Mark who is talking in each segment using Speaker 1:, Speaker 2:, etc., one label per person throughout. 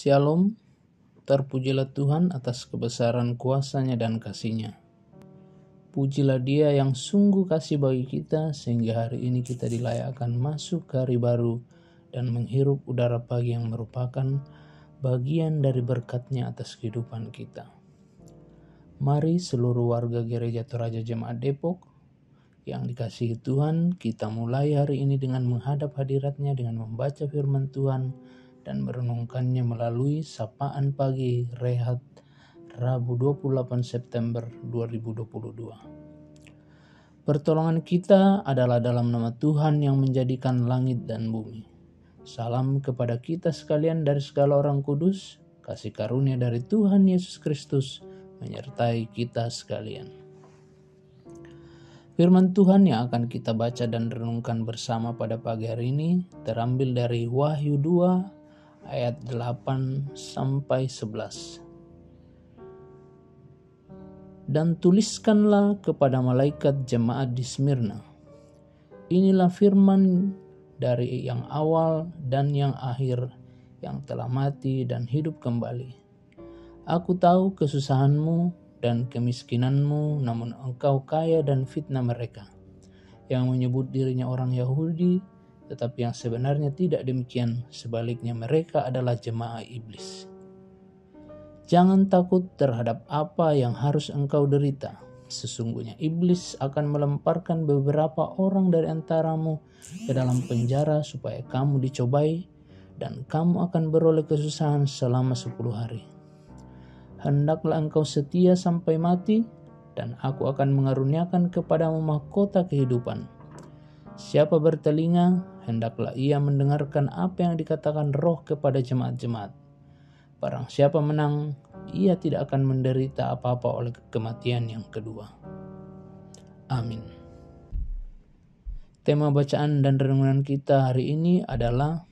Speaker 1: Shalom, terpujilah Tuhan atas kebesaran kuasa-Nya dan kasih-Nya. Pujilah Dia yang sungguh kasih bagi kita sehingga hari ini kita dilayakkan masuk ke hari baru dan menghirup udara pagi yang merupakan bagian dari berkat-Nya atas kehidupan kita. Mari seluruh warga Gereja Toraja Jemaat Depok yang dikasihi Tuhan, kita mulai hari ini dengan menghadap hadirat-Nya dengan membaca firman Tuhan dan merenungkannya melalui sapaan pagi Rehat Rabu 28 September 2022. Pertolongan kita adalah dalam nama Tuhan yang menjadikan langit dan bumi. Salam kepada kita sekalian dari segala orang kudus, kasih karunia dari Tuhan Yesus Kristus menyertai kita sekalian. Firman Tuhan yang akan kita baca dan renungkan bersama pada pagi hari ini terambil dari Wahyu 2 ayat 8 sampai 11. Dan tuliskanlah kepada malaikat jemaat di Smyrna. Inilah firman dari yang awal dan yang akhir, yang telah mati dan hidup kembali. Aku tahu kesusahanmu dan kemiskinanmu, namun engkau kaya dan fitnah mereka, yang menyebut dirinya orang Yahudi, tetapi yang sebenarnya tidak demikian, sebaliknya mereka adalah jemaah iblis. Jangan takut terhadap apa yang harus engkau derita. Sesungguhnya iblis akan melemparkan beberapa orang dari antaramu ke dalam penjara supaya kamu dicobai, dan kamu akan beroleh kesusahan selama 10 hari. Hendaklah engkau setia sampai mati, dan aku akan mengaruniakan kepadamu mahkota kehidupan. Siapa bertelinga, hendaklah ia mendengarkan apa yang dikatakan Roh kepada jemaat-jemaat. Barang siapa menang, ia tidak akan menderita apa-apa oleh kematian yang kedua. Amin. Tema bacaan dan renungan kita hari ini adalah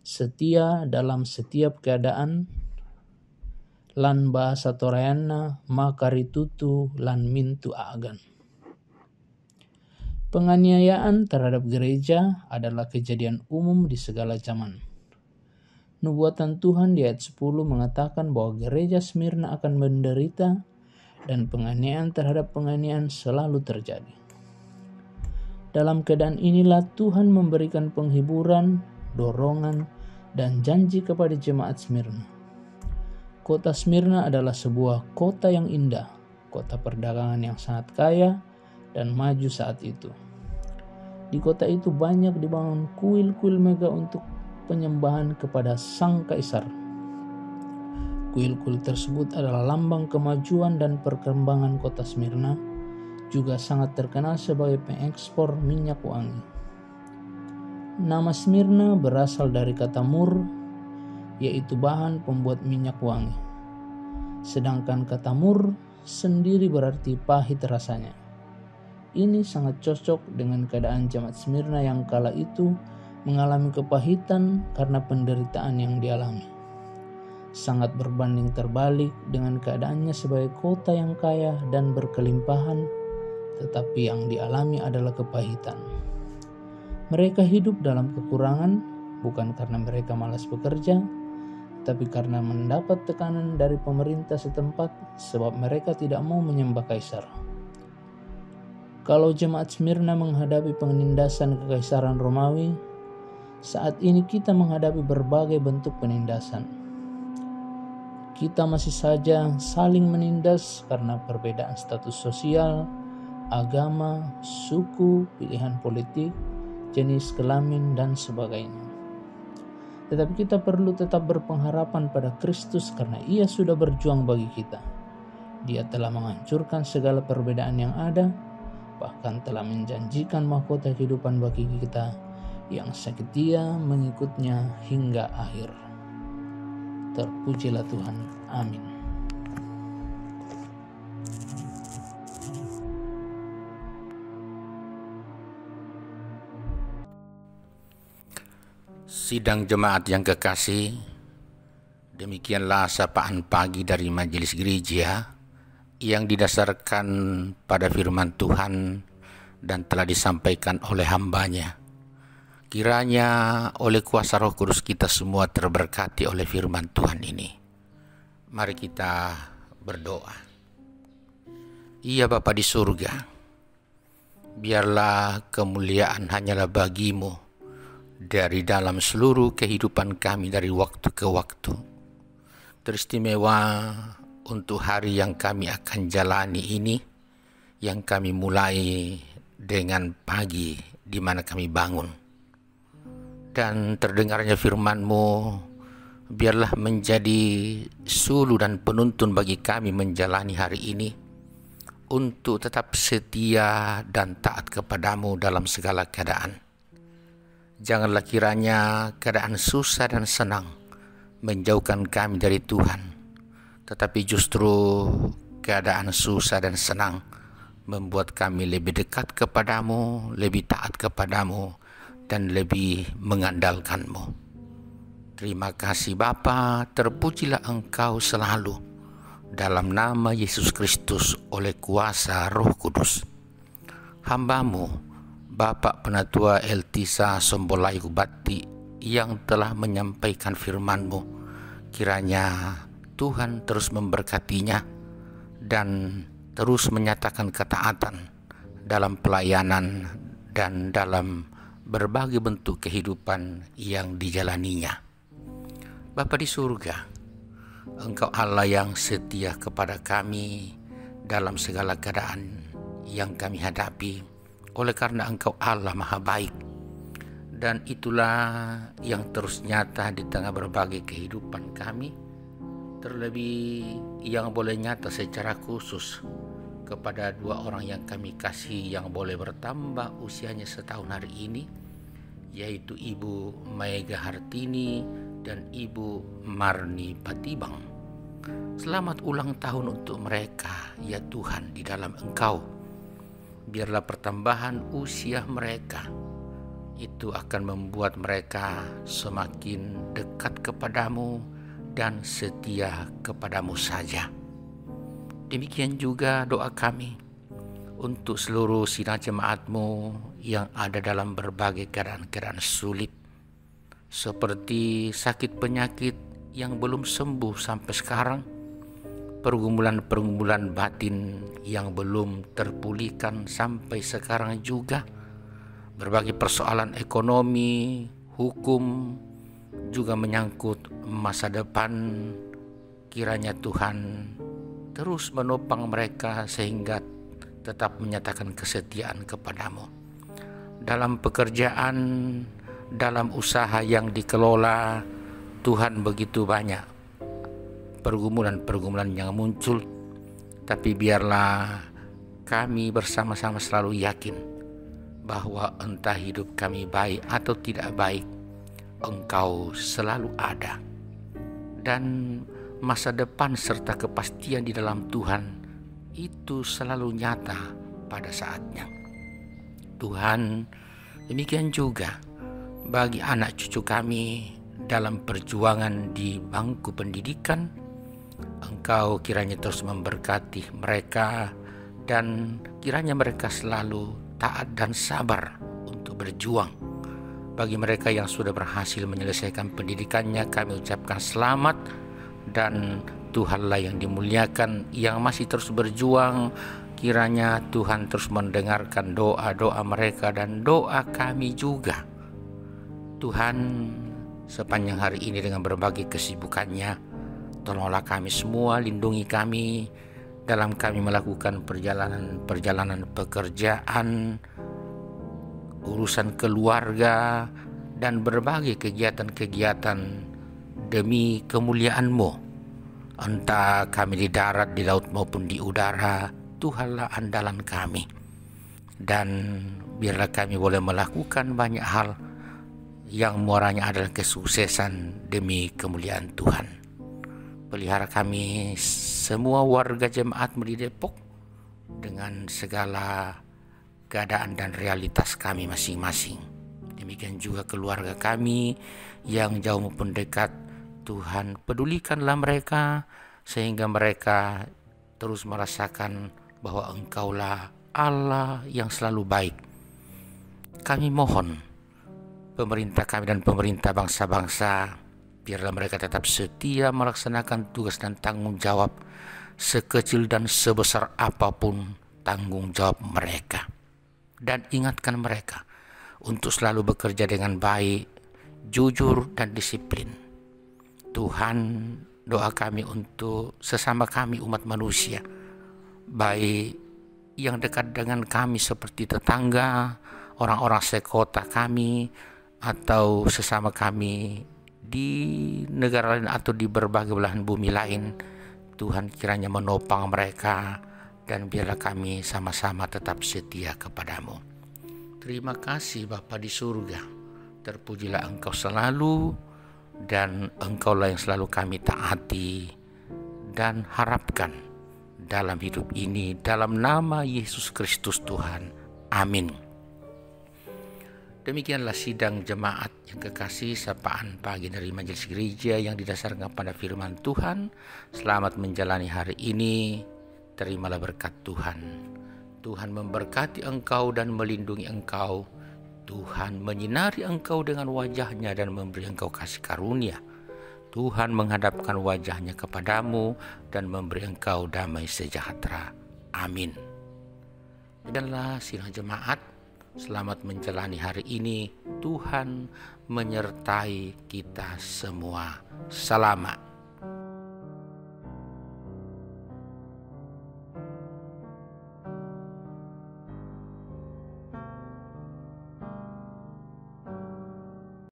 Speaker 1: setia dalam setiap keadaan, lan bahasa Torayana makaritutu lan mintu agan. Penganiayaan terhadap gereja adalah kejadian umum di segala zaman. Nubuatan Tuhan di ayat 10 mengatakan bahwa gereja Smyrna akan menderita dan penganiayaan terhadap penganiayaan selalu terjadi. Dalam keadaan inilah Tuhan memberikan penghiburan, dorongan, dan janji kepada jemaat Smyrna. Kota Smyrna adalah sebuah kota yang indah, kota perdagangan yang sangat kaya dan maju saat itu. Di kota itu banyak dibangun kuil-kuil megah untuk penyembahan kepada sang kaisar. Kuil-kuil tersebut adalah lambang kemajuan dan perkembangan kota Smyrna, juga sangat terkenal sebagai pengekspor minyak wangi. Nama Smyrna berasal dari kata mur, yaitu bahan pembuat minyak wangi. Sedangkan kata mur sendiri berarti pahit rasanya. Ini sangat cocok dengan keadaan jemaat Smyrna yang kala itu mengalami kepahitan karena penderitaan yang dialami. Sangat berbanding terbalik dengan keadaannya sebagai kota yang kaya dan berkelimpahan, tetapi yang dialami adalah kepahitan. Mereka hidup dalam kekurangan bukan karena mereka malas bekerja, tapi karena mendapat tekanan dari pemerintah setempat sebab mereka tidak mau menyembah kaisar. Kalau jemaat Smyrna menghadapi penindasan kekaisaran Romawi, saat ini kita menghadapi berbagai bentuk penindasan. Kita masih saja saling menindas karena perbedaan status sosial, agama, suku, pilihan politik, jenis kelamin, dan sebagainya. Tetapi kita perlu tetap berpengharapan pada Kristus karena Ia sudah berjuang bagi kita. Dia telah menghancurkan segala perbedaan yang ada, bahkan telah menjanjikan mahkota kehidupan bagi kita yang setia mengikutnya hingga akhir. Terpujilah Tuhan. Amin.
Speaker 2: Sidang jemaat yang kekasih, demikianlah sapaan pagi dari Majelis Gereja yang didasarkan pada firman Tuhan dan telah disampaikan oleh hamba-Nya. Kiranya oleh kuasa Roh Kudus kita semua terberkati oleh firman Tuhan ini. Mari kita berdoa. Ya Bapa di surga, biarlah kemuliaan hanyalah bagimu dari dalam seluruh kehidupan kami dari waktu ke waktu. Teristimewa untuk hari yang kami akan jalani ini, yang kami mulai dengan pagi di mana kami bangun. Dan terdengarnya firman-Mu, biarlah menjadi suluh dan penuntun bagi kami menjalani hari ini, untuk tetap setia dan taat kepadamu dalam segala keadaan. Janganlah kiranya keadaan susah dan senang menjauhkan kami dari Tuhan, tetapi justru keadaan susah dan senang membuat kami lebih dekat kepadamu, lebih taat kepadamu, dan lebih mengandalkan-Mu. Terima kasih Bapa, terpujilah Engkau selalu dalam nama Yesus Kristus oleh kuasa Roh Kudus. Hamba-Mu, Bapak Penatua Eltisa Sombolayu Batti, yang telah menyampaikan firman-Mu, kiranya Tuhan terus memberkatinya dan terus menyatakan ketaatan dalam pelayanan dan dalam berbagai bentuk kehidupan yang dijalaninya. Bapa di surga, Engkau Allah yang setia kepada kami dalam segala keadaan yang kami hadapi, oleh karena Engkau Allah Maha Baik. Dan itulah yang terus nyata di tengah berbagai kehidupan kami, terlebih yang boleh nyata secara khusus kepada dua orang yang kami kasih yang boleh bertambah usianya setahun hari ini, yaitu Ibu Maega Hartini dan Ibu Marni Patibang. Selamat ulang tahun untuk mereka, ya Tuhan, di dalam Engkau. Biarlah pertambahan usia mereka itu akan membuat mereka semakin dekat kepadamu dan setia kepadamu saja. Demikian juga doa kami untuk seluruh sidang jemaat-Mu yang ada dalam berbagai keadaan-keadaan sulit, seperti sakit penyakit yang belum sembuh sampai sekarang, pergumulan-pergumulan batin yang belum terpulihkan sampai sekarang juga, berbagai persoalan ekonomi, hukum, juga menyangkut masa depan. Kiranya Tuhan terus menopang mereka sehingga tetap menyatakan kesetiaan kepadamu. Dalam pekerjaan, dalam usaha yang dikelola, Tuhan begitu banyak pergumulan-pergumulan yang muncul, tapi biarlah kami bersama-sama selalu yakin bahwa entah hidup kami baik atau tidak baik, Engkau selalu ada. Dan masa depan serta kepastian di dalam Tuhan itu selalu nyata pada saatnya. Tuhan, demikian juga bagi anak cucu kami dalam perjuangan di bangku pendidikan, Engkau kiranya terus memberkati mereka dan kiranya mereka selalu taat dan sabar untuk berjuang. Bagi mereka yang sudah berhasil menyelesaikan pendidikannya, kami ucapkan selamat, dan Tuhanlah yang dimuliakan. Yang masih terus berjuang, kiranya Tuhan terus mendengarkan doa-doa mereka dan doa kami juga. Tuhan, sepanjang hari ini dengan berbagai kesibukannya, tolonglah kami semua, lindungi kami dalam kami melakukan perjalanan pekerjaan, urusan keluarga, dan berbagai kegiatan-kegiatan demi kemuliaan-Mu. Entah kami di darat, di laut maupun di udara, Tuhanlah andalan kami. Dan biarlah kami boleh melakukan banyak hal yang muaranya adalah kesuksesan demi kemuliaan Tuhan. Pelihara kami semua warga jemaat-Mu di Depok dengan segala keadaan dan realitas kami masing-masing. Demikian juga keluarga kami yang jauh maupun dekat. Tuhan, pedulikanlah mereka sehingga mereka terus merasakan bahwa Engkaulah Allah yang selalu baik. Kami mohon pemerintah kami dan pemerintah bangsa-bangsa, biarlah mereka tetap setia melaksanakan tugas dan tanggung jawab sekecil dan sebesar apapun tanggung jawab mereka. Dan ingatkan mereka untuk selalu bekerja dengan baik, jujur dan disiplin. Tuhan, doa kami untuk sesama kami umat manusia, baik yang dekat dengan kami seperti tetangga, orang-orang sekota kami, atau sesama kami di negara lain atau di berbagai belahan bumi lain. Tuhan kiranya menopang mereka, dan biarlah kami sama-sama tetap setia kepadamu. Terima kasih Bapa di surga, terpujilah Engkau selalu, dan Engkaulah yang selalu kami taati dan harapkan dalam hidup ini, dalam nama Yesus Kristus Tuhan. Amin. Demikianlah sidang jemaat yang kekasih, sapaan pagi dari Majelis Gereja yang didasarkan pada firman Tuhan. Selamat menjalani hari ini, terimalah berkat Tuhan. Tuhan memberkati engkau dan melindungi engkau. Tuhan menyinari engkau dengan wajah-Nya dan memberi engkau kasih karunia. Tuhan menghadapkan wajah-Nya kepadamu dan memberi engkau damai sejahtera. Amin. Demikianlah sidang jemaat. Selamat menjalani hari ini. Tuhan menyertai kita semua. Selamat.